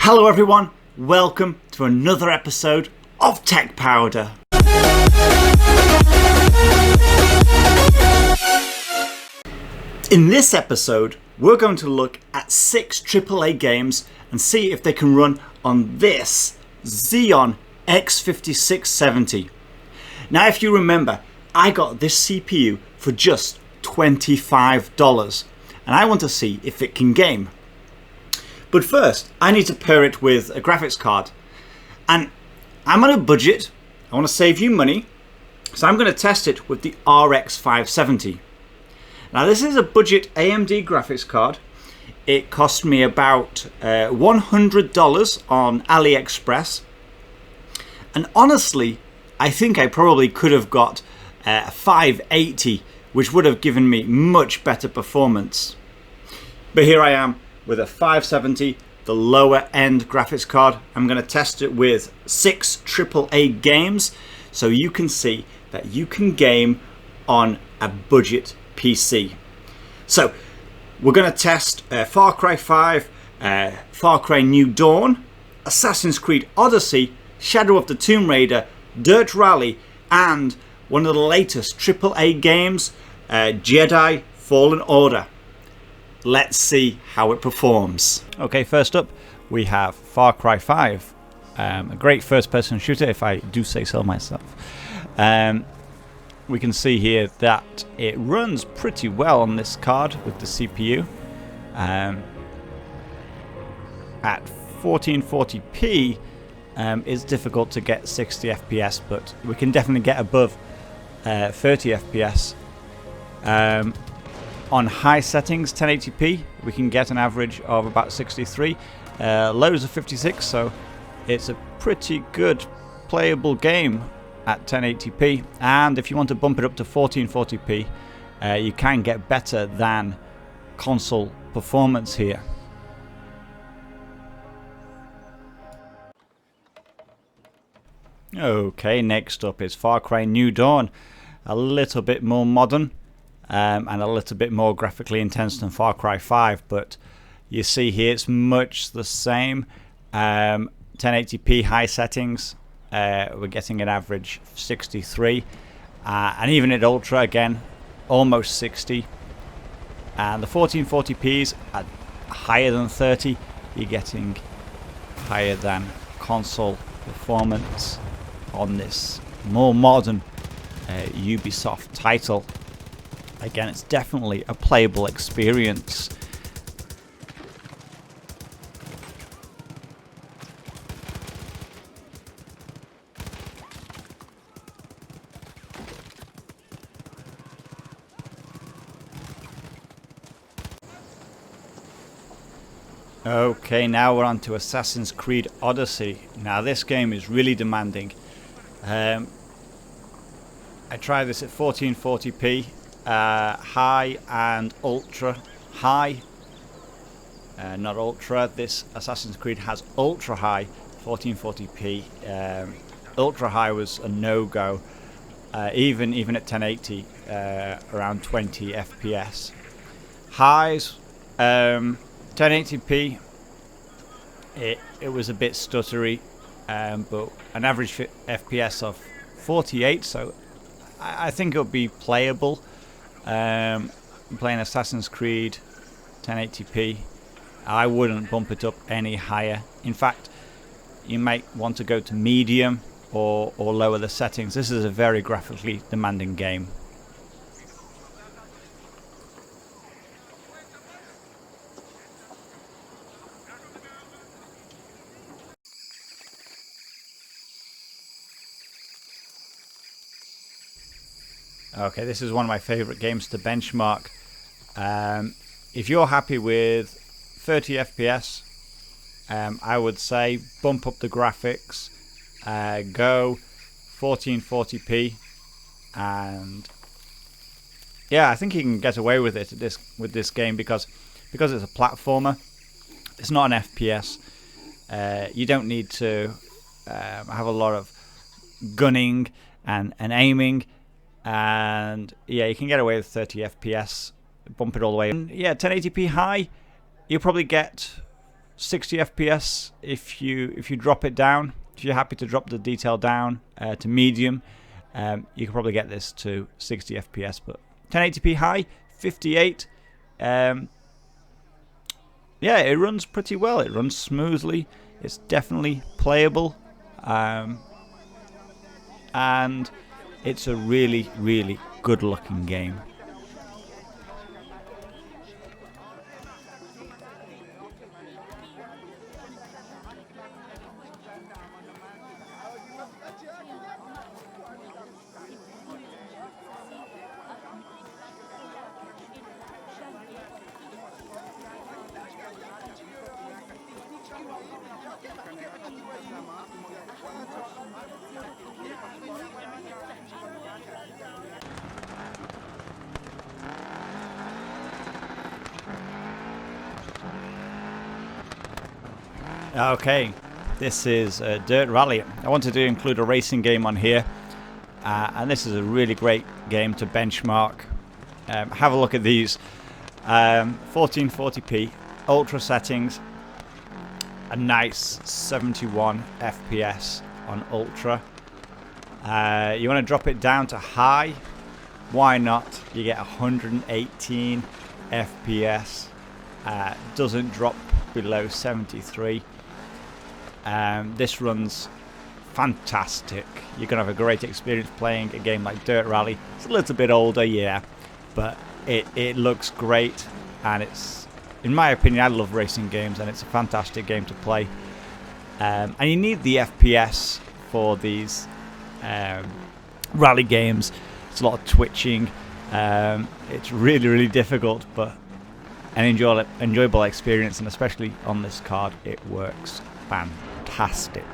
Hello everyone, welcome to another episode of Tech Powder. In this episode, we're going to look at 6 AAA games and see if they can run on this Xeon X5670. Now if you remember, I got this CPU for just $25 and I want to see if it can game. But first, I need to pair it with a graphics card. And I'm on a budget, I want to save you money, so I'm going to test it with the RX 570. Now this is a budget AMD graphics card. It cost me about $100 on AliExpress. And honestly, I think I probably could have got a 580, which would have given me much better performance. But here I am with a 570, the lower end graphics card. I'm going to test it with 6 AAA games so you can see that you can game on a budget PC. So we're going to test Far Cry 5, Far Cry New Dawn, Assassin's Creed Odyssey, Shadow of the Tomb Raider, Dirt Rally, and one of the latest AAA games, Jedi Fallen Order. Let's see how it performs. Okay, first up we have Far Cry 5, a great first-person shooter if I do say so myself. We can see here that it runs pretty well on this card with the CPU. At 1440p it's difficult to get 60 FPS, but we can definitely get above 30 FPS. On high settings, 1080p, we can get an average of about 63, lows of 56, so it's a pretty good playable game at 1080p. And if you want to bump it up to 1440p, you can get better than console performance here. Okay, next up is Far Cry New Dawn, a little bit more modern. And a little bit more graphically intense than Far Cry 5, but you see here it's much the same. 1080p high settings, we're getting an average 63, and even at ultra again almost 60, and the 1440p's are higher than 30. You're getting higher than console performance on this more modern Ubisoft title. Again, it's definitely a playable experience. Okay, now we're on to Assassin's Creed Odyssey. Now this game is really demanding. I tried this at 1440p. High and ultra high, not ultra. This Assassin's Creed has ultra high 1440p. Ultra high was a no-go, even at 1080, around 20 FPS. Highs, 1080p, it was a bit stuttery, but an average FPS of 48, so I think it'll be playable. I'm playing Assassin's Creed 1080p. I wouldn't bump it up any higher. In fact, you might want to go to medium or lower the settings. This is a very graphically demanding game. Okay, this is one of my favorite games to benchmark. If you're happy with 30 FPS, I would say bump up the graphics, go 1440p, and yeah, I think you can get away with it with this game because it's a platformer. It's not an FPS. You don't need to have a lot of gunning and aiming. And yeah, you can get away with 30 FPS, bump it all the way. And yeah, 1080p high, you'll probably get 60 FPS if you drop it down. If you're happy to drop the detail down to medium, you can probably get this to 60 FPS. But 1080p high, 58. Yeah, it runs pretty well. It runs smoothly. It's definitely playable, and it's a really, really good-looking game. Okay, this is Dirt Rally. I wanted to include a racing game on here, and this is a really great game to benchmark. Have a look at these. 1440p, ultra settings, a nice 71 FPS on ultra. You want to drop it down to high, why not? You get 118 FPS. Doesn't drop below 73. This runs fantastic. You're going to have a great experience playing a game like Dirt Rally. It's a little bit older, yeah, but it looks great, and it's, in my opinion, I love racing games, and it's a fantastic game to play. And you need the FPS for these rally games. It's a lot of twitching. It's really, really difficult, but an enjoyable experience, and especially on this card, it works fantastic.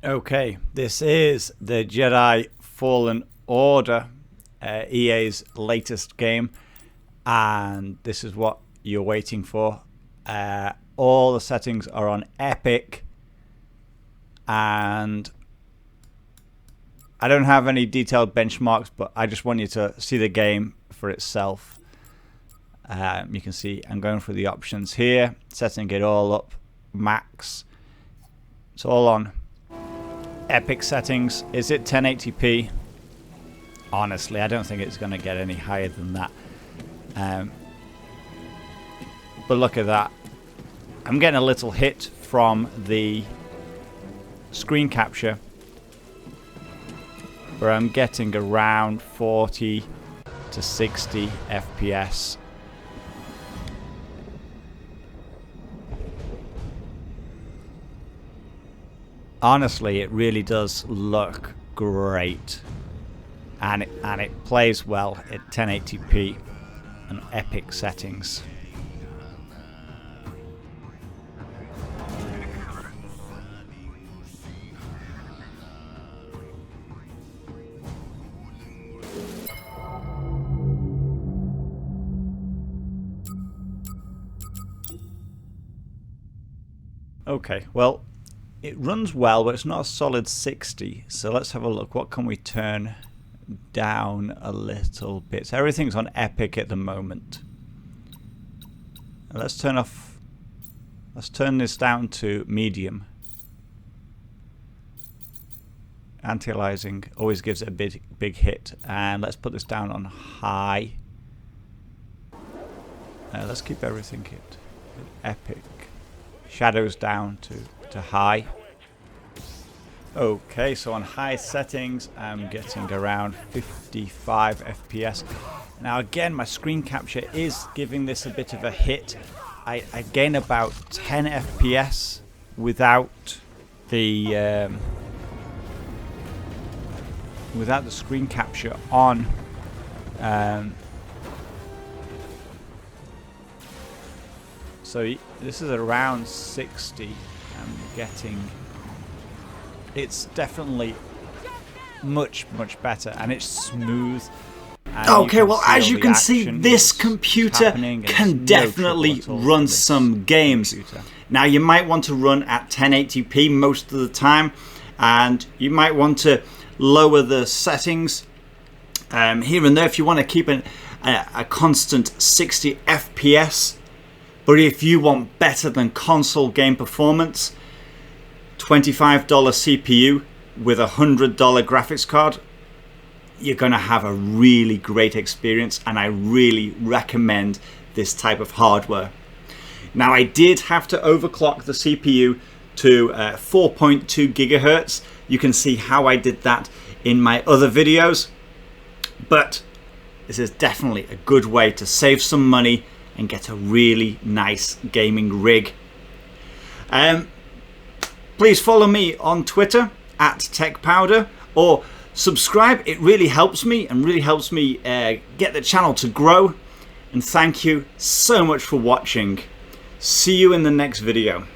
Okay, this is the Jedi Fallen Order, EA's latest game, and this is what you're waiting for. All the settings are on Epic, and I don't have any detailed benchmarks, but I just want you to see the game for itself. You can see I'm going through the options here, setting it all up max. It's all on Epic settings. Is it 1080p? Honestly, I don't think it's going to get any higher than that. But look at that. I'm getting a little hit from the screen capture, where I'm getting around 40 to 60 FPS. Honestly, it really does look great, and it plays well at 1080p and Epic settings. Okay, well, it runs well, but it's not a solid 60. So let's have a look. What can we turn down a little bit? So everything's on Epic at the moment. Let's turn this down to medium. Anti-aliasing always gives it a big hit. And let's put this down on high. Let's keep everything at Epic. Shadows down to high. Okay, so on high settings I'm getting around 55 FPS. Now again, my screen capture is giving this a bit of a hit. I gain about 10 FPS without the screen capture on. So this is around 60. I'm getting. It's definitely much better, and it's smooth, Okay, well, as you can see, this computer can definitely run some games. Now, you might want to run at 1080p most of the time, and you might want to lower the settings here and there if you want to keep a constant 60 FPS. But if you want better than console game performance, $25 CPU with a $100 graphics card, you're going to have a really great experience, and I really recommend this type of hardware. Now, I did have to overclock the CPU to 4.2 gigahertz. You can see how I did that in my other videos, but this is definitely a good way to save some money and get a really nice gaming rig. Please follow me on Twitter at TechPowder, or subscribe. It really helps me and really helps me get the channel to grow. And thank you so much for watching. See you in the next video.